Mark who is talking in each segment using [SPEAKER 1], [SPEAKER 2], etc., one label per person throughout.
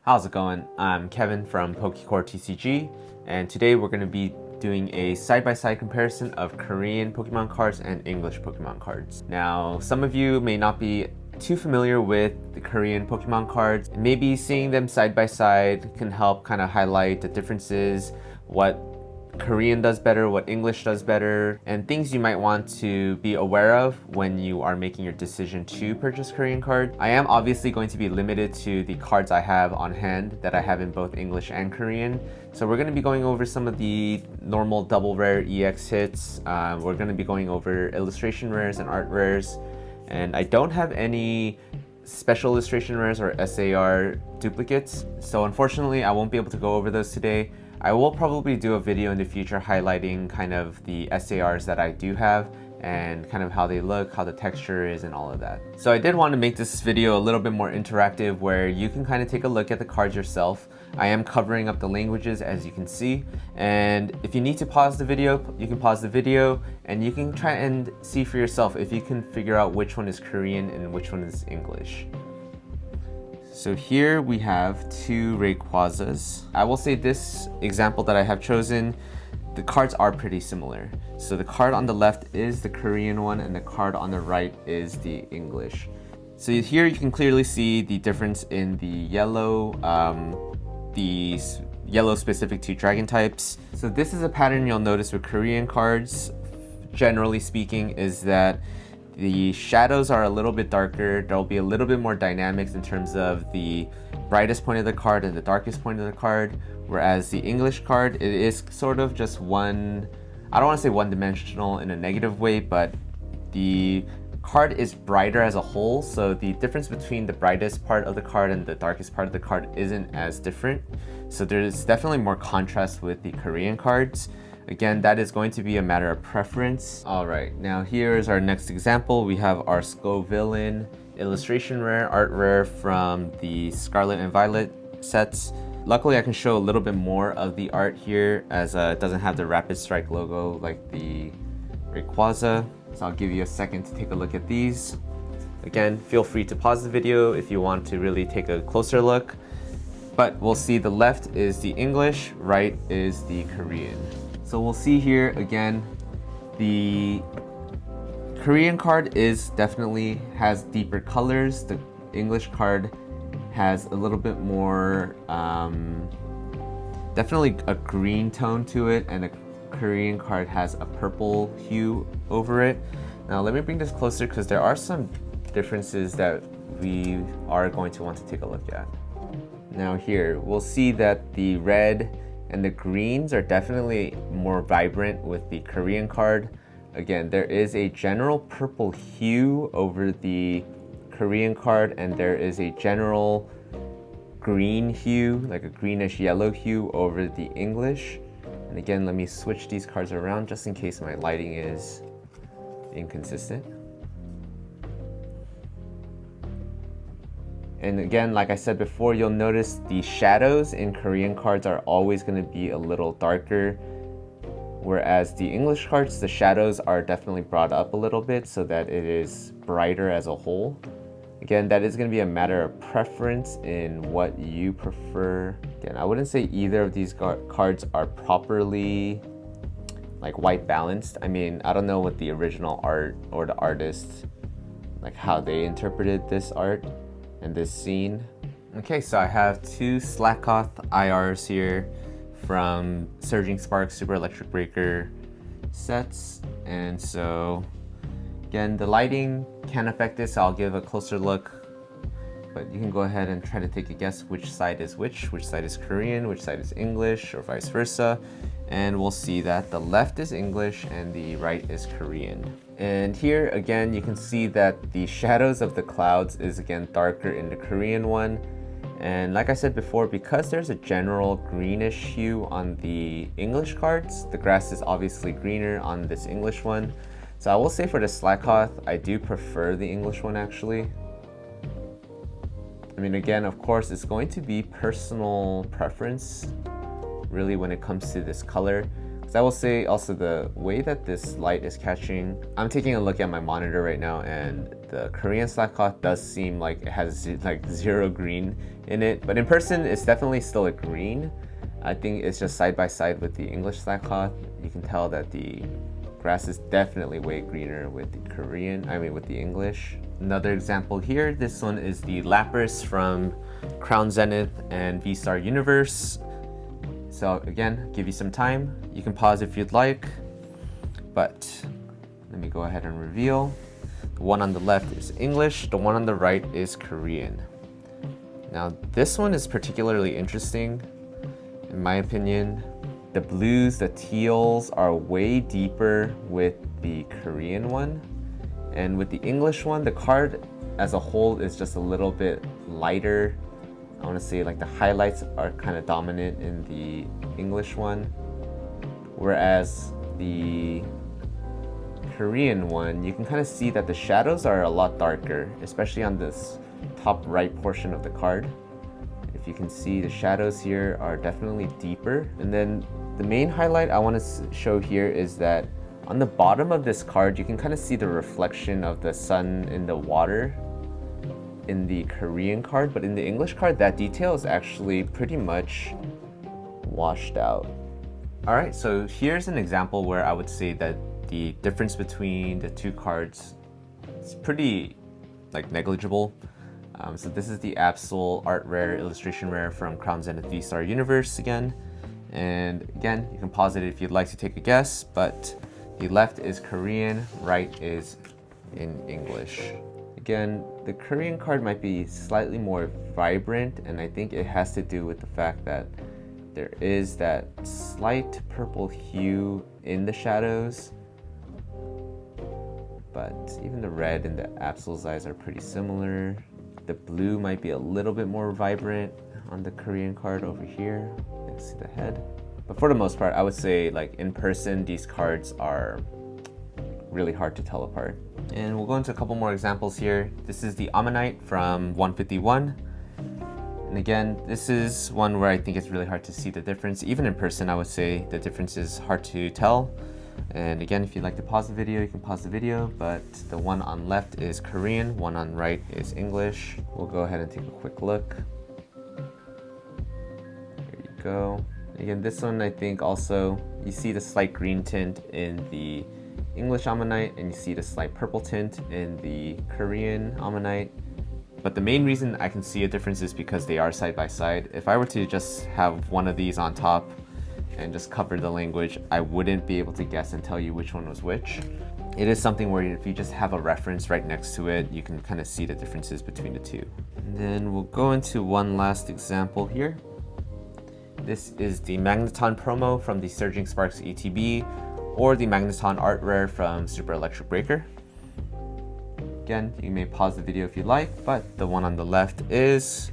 [SPEAKER 1] How's it going? I'm Kevin from Pokecore TCG, and today we're going to be doing a side-by-side comparison of Korean Pokemon cards and English Pokemon cards. Now, some of you may not be too familiar with the Korean Pokemon cards. Maybe seeing them side by side can help kind of highlight the differences, what Korean does better, what English does better, and things you might want to be aware of when you are making your decision to purchase Korean cards. I am obviously going to be limited to the cards I have on hand that I have in both English and Korean. So we're going to be going over some of the normal double rare EX hits. We're going to be going over illustration rares and art rares. And I don't have any special illustration rares or SAR duplicates. So unfortunately, I won't be able to go over those today. I will probably do a video in the future highlighting kind of the SARs that I do have and kind of how they look, how the texture is, and all of that. So I did want to make this video a little bit more interactive where you can kind of take a look at the cards yourself. I am covering up the languages as you can see, and if you need to pause the video, you can pause the video and you can try and see for yourself if you can figure out which one is Korean and which one is English. So here we have two Rayquazas. I will say this example that I have chosen, the cards are pretty similar. So the card on the left is the Korean one and the card on the right is the English. So here you can clearly see the difference in the yellow specific to dragon types. So this is a pattern you'll notice with Korean cards, generally speaking, is that the shadows are a little bit darker. There'll be a little bit more dynamics in terms of the brightest point of the card and the darkest point of the card. Whereas the English card, it is sort of just one, I don't want to say one-dimensional in a negative way, but the card is brighter as a whole. So the difference between the brightest part of the card and the darkest part of the card isn't as different. So there's definitely more contrast with the Korean cards. Again, that is going to be a matter of preference. All right, now here is our next example. We have our Scovillain illustration rare, art rare from the Scarlet and Violet sets. Luckily, I can show a little bit more of the art here as it doesn't have the Rapid Strike logo like the Rayquaza. So I'll give you a second to take a look at these. Again, feel free to pause the video if you want to really take a closer look. But we'll see the left is the English, right is the Korean. So we'll see here again, the Korean card is definitely has deeper colors. The English card has a little bit more, definitely a green tone to it, and the Korean card has a purple hue over it. Now let me bring this closer because there are some differences that we are going to want to take a look at. Now here, we'll see that the red and the greens are definitely more vibrant with the Korean card. Again, there is a general purple hue over the Korean card, and there is a general green hue, like a greenish yellow hue over the English. And again, let me switch these cards around just in case my lighting is inconsistent. And again, like I said before, you'll notice the shadows in Korean cards are always going to be a little darker, whereas the English cards, the shadows are definitely brought up a little bit so that it is brighter as a whole. Again, that is going to be a matter of preference in what you prefer. Again, I wouldn't say either of these cards are properly like white balanced. I mean, I don't know what the original art or the artist, like how they interpreted this art and this scene. Okay, so I have two Slakoth IRs here from Surging Spark Super Electric Breaker sets. And so again, the lighting can affect this, so I'll give a closer look, but you can go ahead and try to take a guess which side is which side is Korean, which side is English, or vice versa. And we'll see that the left is English and the right is Korean. And here again, you can see that the shadows of the clouds is again darker in the Korean one. And like I said before, because there's a general greenish hue on the English cards, the grass is obviously greener on this English one. So I will say for the Slakoth, I do prefer the English one actually. I mean, again, of course, it's going to be personal preference really when it comes to this color. So I will say also the way that this light is catching, I'm taking a look at my monitor right now, and the Korean slack cloth does seem like it has like zero green in it, but in person it's definitely still a green. I think it's just side by side with the English slack cloth. You can tell that the grass is definitely way greener with with the English. Another example here, this one is the Lapras from Crown Zenith and V-Star Universe. So again, give you some time. You can pause if you'd like, but let me go ahead and reveal. The one on the left is English, the one on the right is Korean. Now this one is particularly interesting, in my opinion. The blues, the teals are way deeper with the Korean one. And with the English one, the card as a whole is just a little bit lighter. I want to say like the highlights are kind of dominant in the English one, whereas the Korean one, you can kind of see that the shadows are a lot darker, especially on this top right portion of the card. If you can see, the shadows here are definitely deeper. And then the main highlight I want to show here is that on the bottom of this card, you can kind of see the reflection of the sun in the water in the Korean card, but in the English card, that detail is actually pretty much washed out. All right, so here's an example where I would say that the difference between the two cards is pretty negligible. So this is the Absol Art Rare Illustration Rare from Crown Zenith V-Star Universe again. And again, you can pause it if you'd like to take a guess, but the left is Korean, right is in English. Again, the Korean card might be slightly more vibrant, and I think it has to do with the fact that there is that slight purple hue in the shadows. But even the red in the Absol's eyes are pretty similar. The blue might be a little bit more vibrant on the Korean card over here. You can see the head. But for the most part, I would say in person, these cards are really hard to tell apart. And we'll go into a couple more examples here. This is the Ammonite from 151. And again, this is one where I think it's really hard to see the difference. Even in person, I would say the difference is hard to tell. And again, if you'd like to pause the video, you can pause the video, but the one on left is Korean, one on right is English. We'll go ahead and take a quick look. There you go. Again, this one, I think also, you see the slight green tint in the English Ammonite, and you see the slight purple tint in the Korean Ammonite. But the main reason I can see a difference is because they are side by side. If I were to just have one of these on top and just cover the language, I wouldn't be able to guess and tell you which one was which. It is something where if you just have a reference right next to it, you can kind of see the differences between the two. And then we'll go into one last example here. This is the Magneton promo from the Surging Sparks ETB, or the Magneton Art Rare from Super Electric Breaker. Again, you may pause the video if you like, but the one on the left is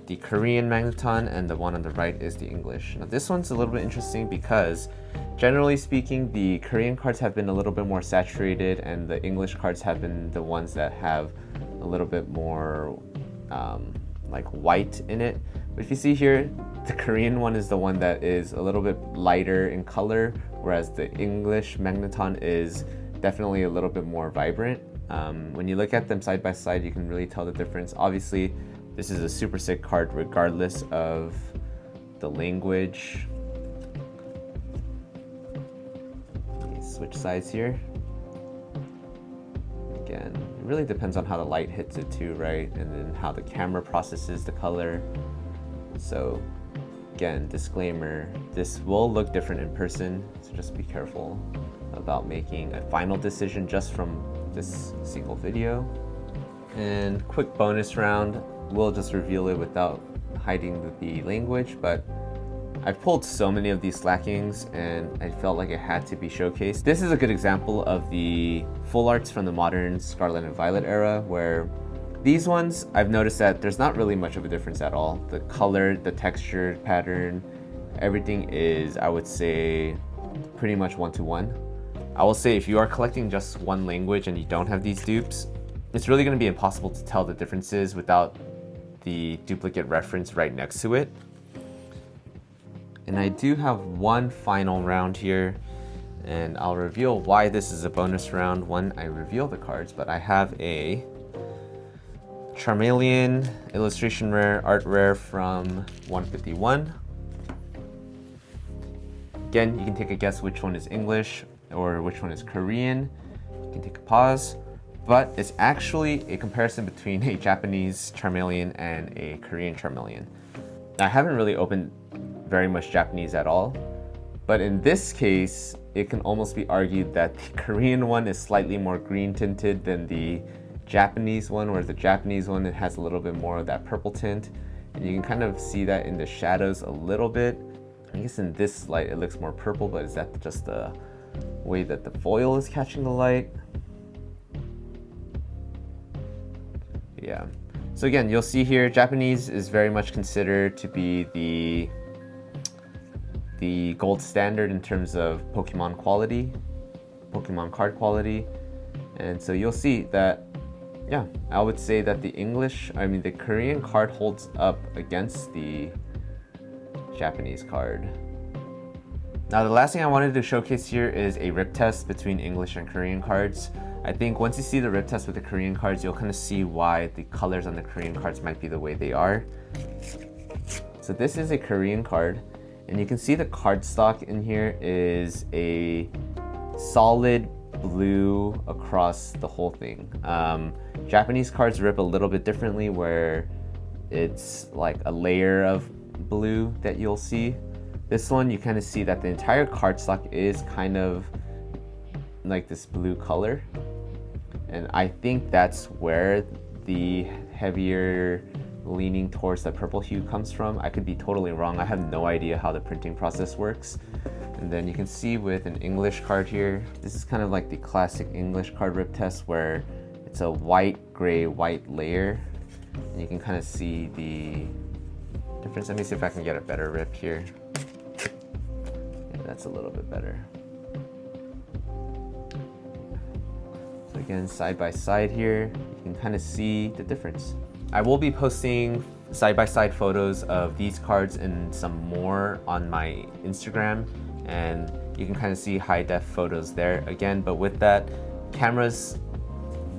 [SPEAKER 1] the Korean Magneton and the one on the right is the English. Now this one's a little bit interesting because generally speaking, the Korean cards have been a little bit more saturated and the English cards have been the ones that have a little bit more white in it. But if you see here, the Korean one is the one that is a little bit lighter in color, whereas the English Magneton is definitely a little bit more vibrant. When you look at them side by side, you can really tell the difference. Obviously, this is a super sick card regardless of the language. Switch sides here. Again, it really depends on how the light hits it too, right? And then how the camera processes the color. So again, disclaimer, this will look different in person, so just be careful about making a final decision just from this single video. And quick bonus round, we'll just reveal it without hiding the language, but I've pulled so many of these slackings and I felt like it had to be showcased. This is a good example of the full arts from the modern Scarlet and Violet era, where these ones, I've noticed that there's not really much of a difference at all. The color, the texture pattern, everything is, I would say, pretty much one-to-one. I will say if you are collecting just one language and you don't have these dupes, it's really going to be impossible to tell the differences without the duplicate reference right next to it. And I do have one final round here. and I'll reveal why this is a bonus round when I reveal the cards. But I have a Charmeleon illustration rare, art rare from 151. Again, you can take a guess which one is English or which one is Korean. You can take a pause, but it's actually a comparison between a Japanese Charmeleon and a Korean Charmeleon. I haven't really opened very much Japanese at all, but in this case, it can almost be argued that the Korean one is slightly more green tinted than the Japanese one, whereas the Japanese one, it has a little bit more of that purple tint, and you can kind of see that in the shadows a little bit. I guess in this light it looks more purple, but is that just the way that the foil is catching the light? Yeah. So again, you'll see here, Japanese is very much considered to be the gold standard in terms of Pokemon quality, Pokemon card quality. And so you'll see that, yeah, I would say that the Korean card holds up against the Japanese card. Now the last thing I wanted to showcase here is a rip test between English and Korean cards. I think once you see the rip test with the Korean cards, you'll kind of see why the colors on the Korean cards might be the way they are. So this is a Korean card, and you can see the cardstock in here is a solid blue across the whole thing. Japanese cards rip a little bit differently, where it's like a layer of blue that you'll see. This one, you kind of see that the entire cardstock is kind of like this blue color, and I think that's where the heavier leaning towards the purple hue comes from. I could be totally wrong. I have no idea how the printing process works. And then you can see with an English card here, this is kind of like the classic English card rip test, where it's a white, gray, white layer, and you can kind of see the difference. Let me see if I can get a better rip here. Yeah, that's a little bit better. So again, side by side here, you can kind of see the difference. I will be posting side-by-side photos of these cards and some more on my Instagram, and you can kind of see high-def photos there again. But with that, cameras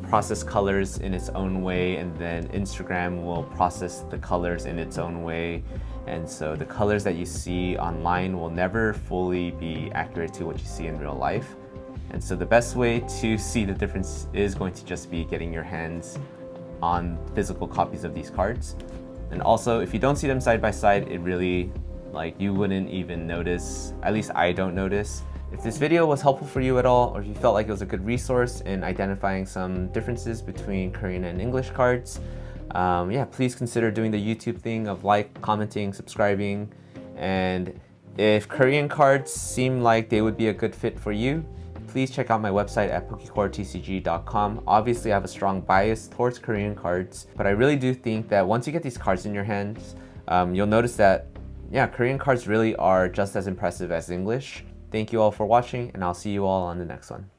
[SPEAKER 1] process colors in its own way, and then Instagram will process the colors in its own way, and so the colors that you see online will never fully be accurate to what you see in real life. And so the best way to see the difference is going to just be getting your hands on physical copies of these cards. And also, if you don't see them side by side, it really, you wouldn't even notice. At least I don't notice. If this video was helpful for you at all, or if you felt like it was a good resource in identifying some differences between Korean and English cards, yeah, please consider doing the YouTube thing of commenting, subscribing. And if Korean cards seem like they would be a good fit for you, please check out my website at PokecoreTCG.com. Obviously, I have a strong bias towards Korean cards, but I really do think that once you get these cards in your hands, you'll notice that, yeah, Korean cards really are just as impressive as English. Thank you all for watching, and I'll see you all on the next one.